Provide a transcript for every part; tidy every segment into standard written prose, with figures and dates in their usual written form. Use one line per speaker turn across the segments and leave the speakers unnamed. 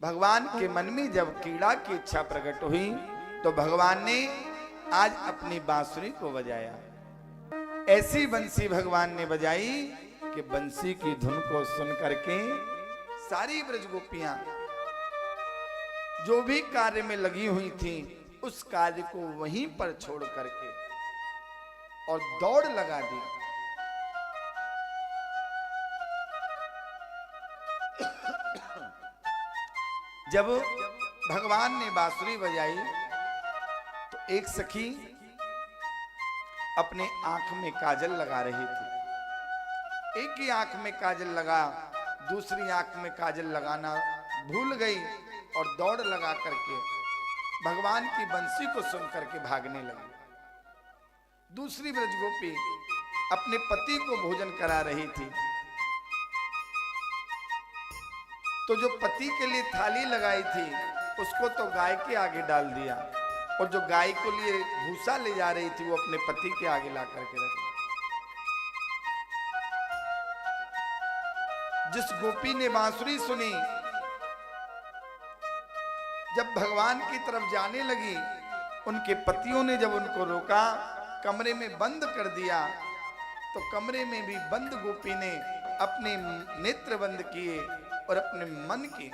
भगवान के मन में जब कीड़ा की इच्छा प्रकट हुई तो भगवान ने आज अपनी बांसुरी को बजाया। ऐसी बंसी भगवान ने बजाई कि बंसी की धुन को सुन करके सारी ब्रज गोपियां जो भी कार्य में लगी हुई थी उस कार्य को वहीं पर छोड़ करके और दौड़ लगा दी। जब भगवान ने बांसुरी बजाई तो एक सखी अपने आंख में काजल लगा रही थी। एक ही आंख में काजल लगा, दूसरी आंख में काजल लगाना भूल गई और दौड़ लगा करके भगवान की बंसी को सुन करके भागने लगी। दूसरी ब्रजगोपी अपने पति को भोजन करा रही थी तो जो पति के लिए थाली लगाई थी उसको तो गाय के आगे डाल दिया और जो गाय को लिए भूसा ले जा रही थी वो अपने पति के आगे ला करके रख दिया। जिस गोपी ने बांसुरी सुनी, जब भगवान की तरफ जाने लगी, उनके पतियों ने जब उनको रोका, कमरे में बंद कर दिया, तो कमरे में भी बंद गोपी ने अपने नेत्र बंद किए और अपने मन की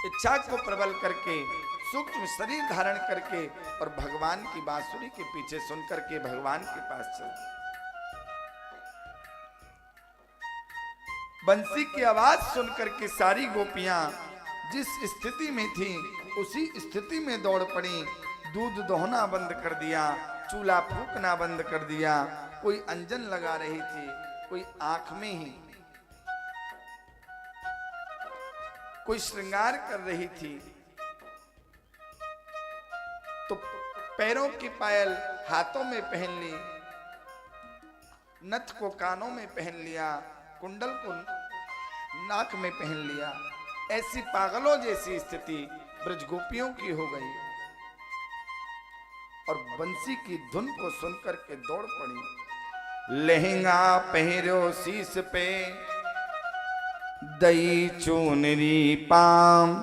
इच्छा को प्रबल करके सूक्ष्म शरीर धारण करके और भगवान की बांसुरी के पीछे सुन करके भगवान के पास चल। बंसी की आवाज सुन करके सारी गोपियां जिस स्थिति में थी उसी स्थिति में दौड़ पड़ी। दूध दोहना बंद कर दिया, चूल्हा फूकना बंद कर दिया, कोई अंजन लगा रही थी, कोई आंख में ही कोई श्रृंगार कर रही थी, तो पैरों की पायल हाथों में पहन ली, नथ को कानों में पहन लिया, कुंडल को नाक में पहन लिया। ऐसी पागलों जैसी स्थिति ब्रजगोपियों की हो गई और बंसी की धुन को सुनकर के दौड़ पड़ी। लहंगा पहरो शीस पे दई चूनरी पाम,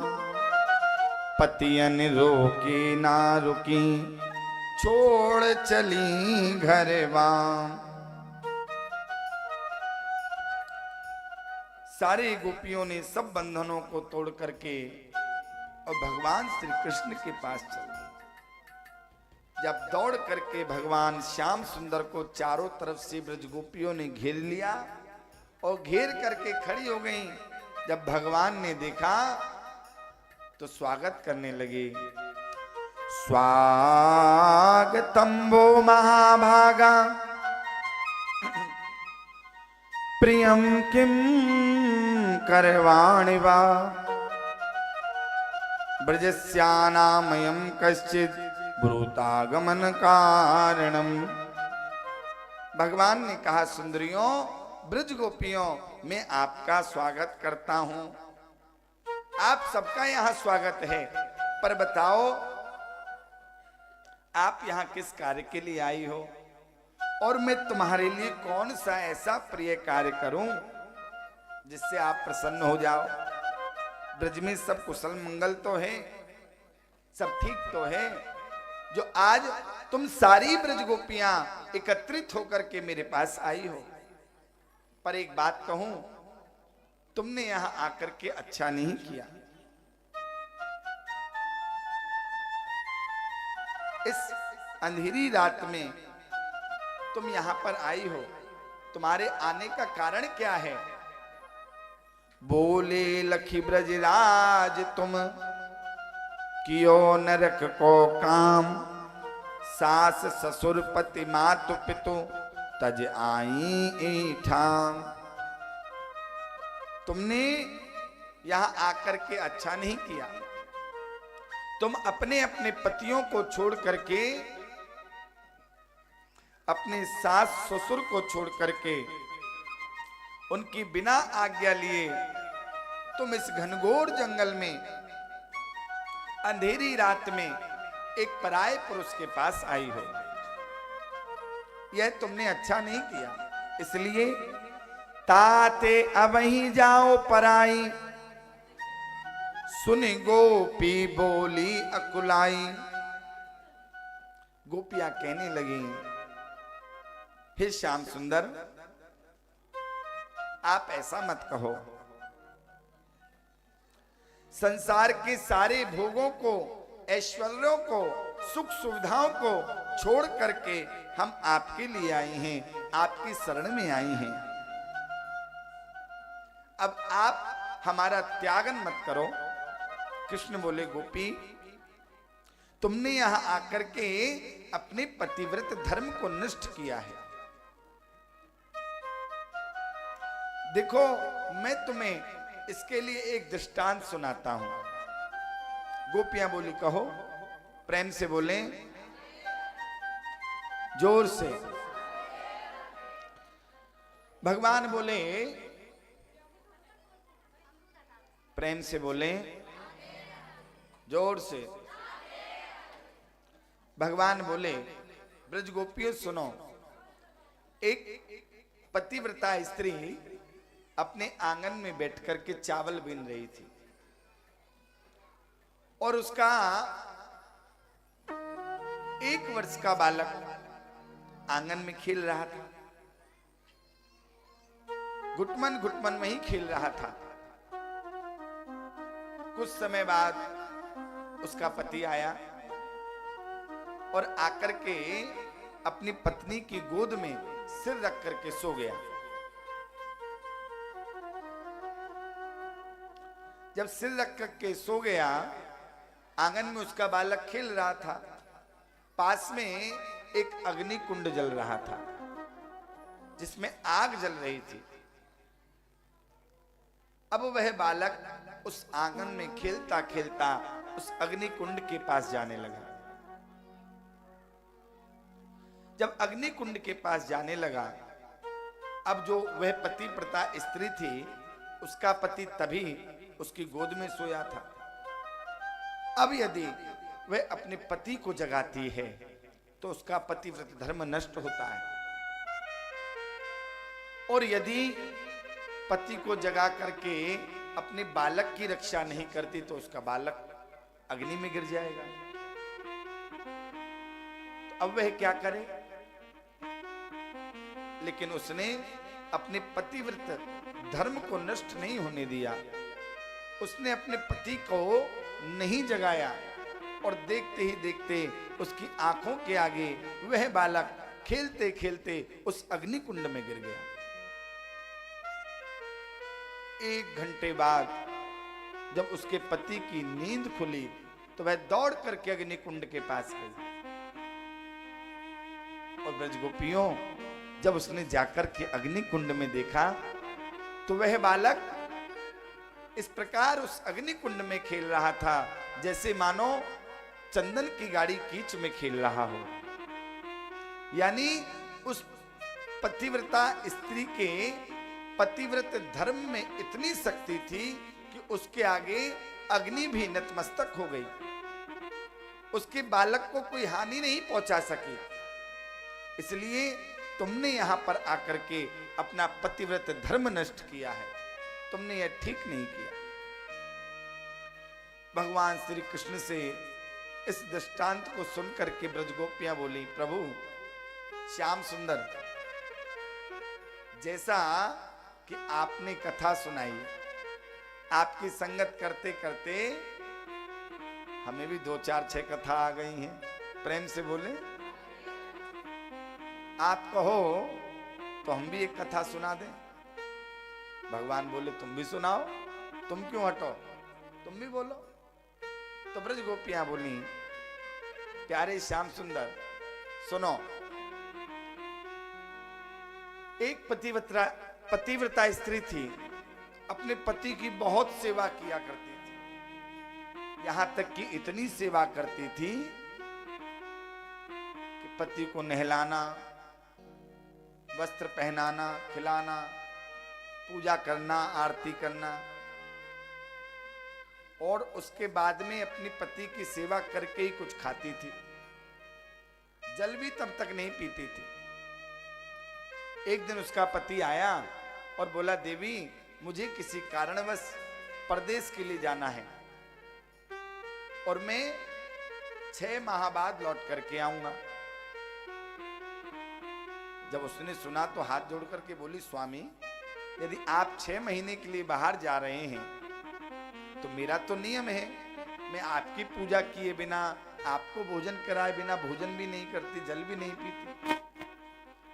पतियन रोके ना रुकी, छोड़ चली घर वाम। सारे गोपियों ने सब बंधनों को तोड़ करके और भगवान श्री कृष्ण के पास चले। जब दौड़ करके भगवान श्याम सुंदर को चारों तरफ से ब्रज गोपियों ने घेर लिया और घेर करके खड़ी हो गई। जब भगवान ने देखा तो स्वागत करने लगे। स्वागतम वो महाभागा प्रियम किम करवाणि वा, ब्रजस्यानामयं कश्चित् ब्रूतागमन कारणम। भगवान ने कहा, सुंदरियों, ब्रज गोपियों, मैं आपका स्वागत करता हूं। आप सबका यहां स्वागत है, पर बताओ आप यहां किस कार्य के लिए आई हो और मैं तुम्हारे लिए कौन सा ऐसा प्रिय कार्य करूं जिससे आप प्रसन्न हो जाओ। ब्रज में सब कुशल मंगल तो है, सब ठीक तो है, जो आज तुम सारी ब्रज गोपियां एकत्रित होकर के मेरे पास आई हो। पर एक बात कहूं, तुमने यहां आकर के अच्छा नहीं किया। इस अंधेरी रात में तुम यहां पर आई हो, तुम्हारे आने का कारण क्या है? बोले लखी ब्रजराज तुम कियो नरक को काम, सास ससुर पति मातु पितु तज आई ठाम। तुमने यहां आकर के अच्छा नहीं किया। तुम अपने अपने पतियों को छोड़ करके, अपने सास ससुर को छोड़ करके, उनकी बिना आज्ञा लिए तुम इस घनघोर जंगल में अंधेरी रात में एक पराये पुरुष के पास आई हो। यह तुमने अच्छा नहीं किया। इसलिए ताते अबही जाओ पराई, सुनि गोपी बोली अकुलाई। गोपियां कहने लगी, हे श्याम सुंदर, आप ऐसा मत कहो। संसार के सारे भोगों को, ऐश्वर्यों को, सुख सुविधाओं को छोड़ करके हम आपके लिए आए हैं, आपकी शरण में आए हैं। अब आप हमारा त्यागन मत करो। कृष्ण बोले, गोपी, तुमने यहां आकर के अपने पतिव्रत धर्म को नष्ट किया है। देखो, मैं तुम्हें इसके लिए एक दृष्टांत सुनाता हूं। गोपियां बोली, कहो। प्रेम से बोले, जोर से। भगवान बोले, प्रेम से बोले, जोर से। भगवान बोले, ब्रज गोपियों सुनो। एक पतिव्रता स्त्री अपने आंगन में बैठ करके चावल बीन रही थी और उसका 1 वर्ष का बालक आंगन में खेल रहा था। घुटमन घुटमन में ही खेल रहा था। कुछ समय बाद उसका पति आया और आकर के अपनी पत्नी की गोद में सिर रख करके सो गया। जब सिर रख करके सो गया, आंगन में उसका बालक खेल रहा था। पास में एक अग्नि कुंड जल रहा था जिसमें आग जल रही थी। अब वह बालक उस आंगन में खेलता खेलता उस अग्नि कुंड के पास जाने लगा। जब अग्नि कुंड के पास जाने लगा, अब जो वह पतिव्रता स्त्री थी, उसका पति तभी उसकी गोद में सोया था। अब यदि वह अपने पति को जगाती है तो उसका पतिव्रत धर्म नष्ट होता है, और यदि पति को जगा करके अपने बालक की रक्षा नहीं करती तो उसका बालक अग्नि में गिर जाएगा। तो अब वह क्या करे? लेकिन उसने अपने पतिव्रत धर्म को नष्ट नहीं होने दिया। उसने अपने पति को नहीं जगाया और देखते ही देखते उसकी आंखों के आगे वह बालक खेलते खेलते उस अग्नि कुंड में गिर गया। 1 घंटे बाद जब उसके पति की नींद खुली तो वह दौड़ करके अग्नि कुंड के पास गई। और ब्रज गोपियों, जब उसने जाकर के अग्नि कुंड में देखा तो वह बालक इस प्रकार उस अग्नि कुंड में खेल रहा था जैसे मानो चंदन की गाड़ी कीच में खेल रहा हो। यानी उस पतिव्रता स्त्री के पतिव्रत धर्म में इतनी शक्ति थी कि उसके आगे अग्नि भी नतमस्तक हो गई। उसके बालक को कोई हानि नहीं पहुंचा सकी। इसलिए तुमने यहां पर आकर के अपना पतिव्रत धर्म नष्ट किया है। तुमने यह ठीक नहीं किया। भगवान श्री कृष्ण से इस दृष्टांत को सुनकर के ब्रज गोपियां बोली, प्रभु श्याम सुंदर, जैसा कि आपने कथा सुनाई, आपकी संगत करते करते हमें भी 2 4 6 कथा आ गई हैं। प्रेम से बोले, आप कहो तो हम भी एक कथा सुना दें। भगवान बोले, तुम भी सुनाओ, तुम क्यों हटो, तुम भी बोलो। तो ब्रज गोपियां बोली, प्यारे श्याम सुंदर सुनो। एक पतिव्रता स्त्री थी, अपने पति की बहुत सेवा किया करती थी। यहां तक कि इतनी सेवा करती थी कि पति को नहलाना, वस्त्र पहनाना, खिलाना, पूजा करना, आरती करना, और उसके बाद में अपनी पति की सेवा करके ही कुछ खाती थी। जल भी तब तक नहीं पीती थी। एक दिन उसका पति आया और बोला, देवी मुझे किसी कारणवश परदेश के लिए जाना है, और मैं 6 माह बाद लौट करके आऊंगा। जब उसने सुना तो हाथ जोड़ करके बोली, स्वामी यदि आप 6 महीने के लिए बाहर जा रहे हैं तो मेरा तो नियम है, मैं आपकी पूजा किए बिना, आपको भोजन कराए बिना भोजन भी नहीं करती, जल भी नहीं पीती,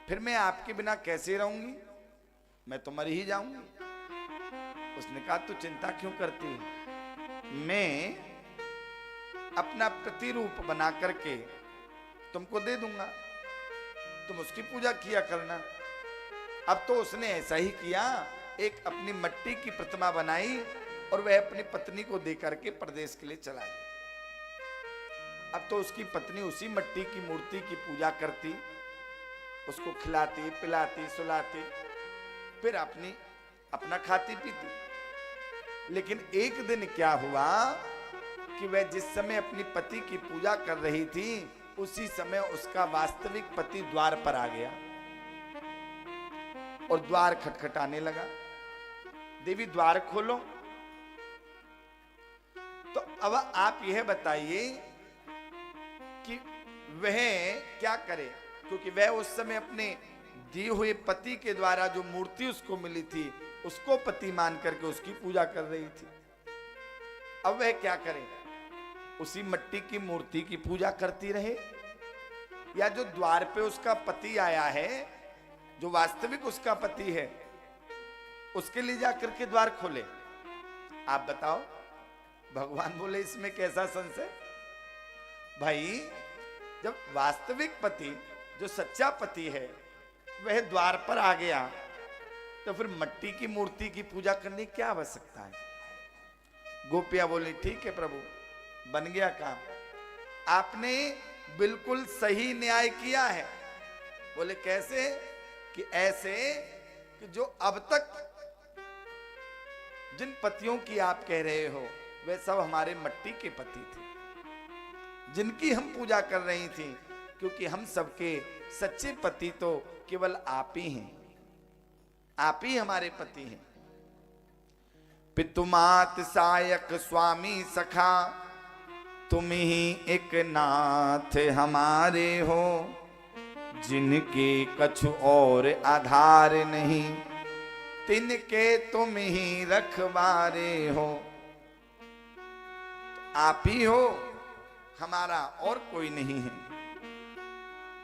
फिर मैं आपके बिना कैसे रहूंगी, मैं तो मर ही जाऊंगी। उसने कहा तू चिंता क्यों करती है, मैं अपना प्रतिरूप बना करके तुमको दे दूंगा, तुम उसकी पूजा किया करना। अब तो उसने ऐसा ही किया, एक अपनी मिट्टी की प्रतिमा बनाई और वह अपनी पत्नी को दे करके प्रदेश के लिए चला गया। अब तो उसकी पत्नी उसी मिट्टी की मूर्ति की पूजा करती, उसको खिलाती पिलाती सुलाती, फिर अपना खाती पीती। लेकिन एक दिन क्या हुआ कि वह जिस समय अपनी पति की पूजा कर रही थी, उसी समय उसका वास्तविक पति द्वार पर आ गया और द्वार खटखटाने लगा, देवी द्वार खोलो। तो अब आप यह बताइए कि वह क्या करे, क्योंकि वह उस समय अपने दिए हुए पति के द्वारा जो मूर्ति उसको मिली थी उसको पति मान करके उसकी पूजा कर रही थी। अब वह क्या करे, उसी मिट्टी की मूर्ति की पूजा करती रहे, या जो द्वार पे उसका पति आया है, जो वास्तविक उसका पति है, उसके लिए जाकर के द्वार खोले। आप बताओ। भगवान बोले इसमें कैसा संशय भाई, जब वास्तविक पति जो सच्चा पति है वह द्वार पर आ गया तो फिर मिट्टी की मूर्ति की पूजा करने की क्या आवश्यकता है। गोपिया बोली ठीक है प्रभु, बन गया काम, आपने बिल्कुल सही न्याय किया है। बोले कैसे, कि ऐसे कि जो अब तक जिन पतियों की आप कह रहे हो वे सब हमारे मिट्टी के पति थे, जिनकी हम पूजा कर रही थी, क्योंकि हम सबके सच्चे पति तो केवल आप ही हैं, आप ही हमारे पति हैं। पितुमात सायक स्वामी सखा, तुम ही एक नाथ हमारे हो, जिनके कछु और आधार नहीं, तिनके तुम ही रखवारे हो। आप ही हो, हमारा और कोई नहीं है।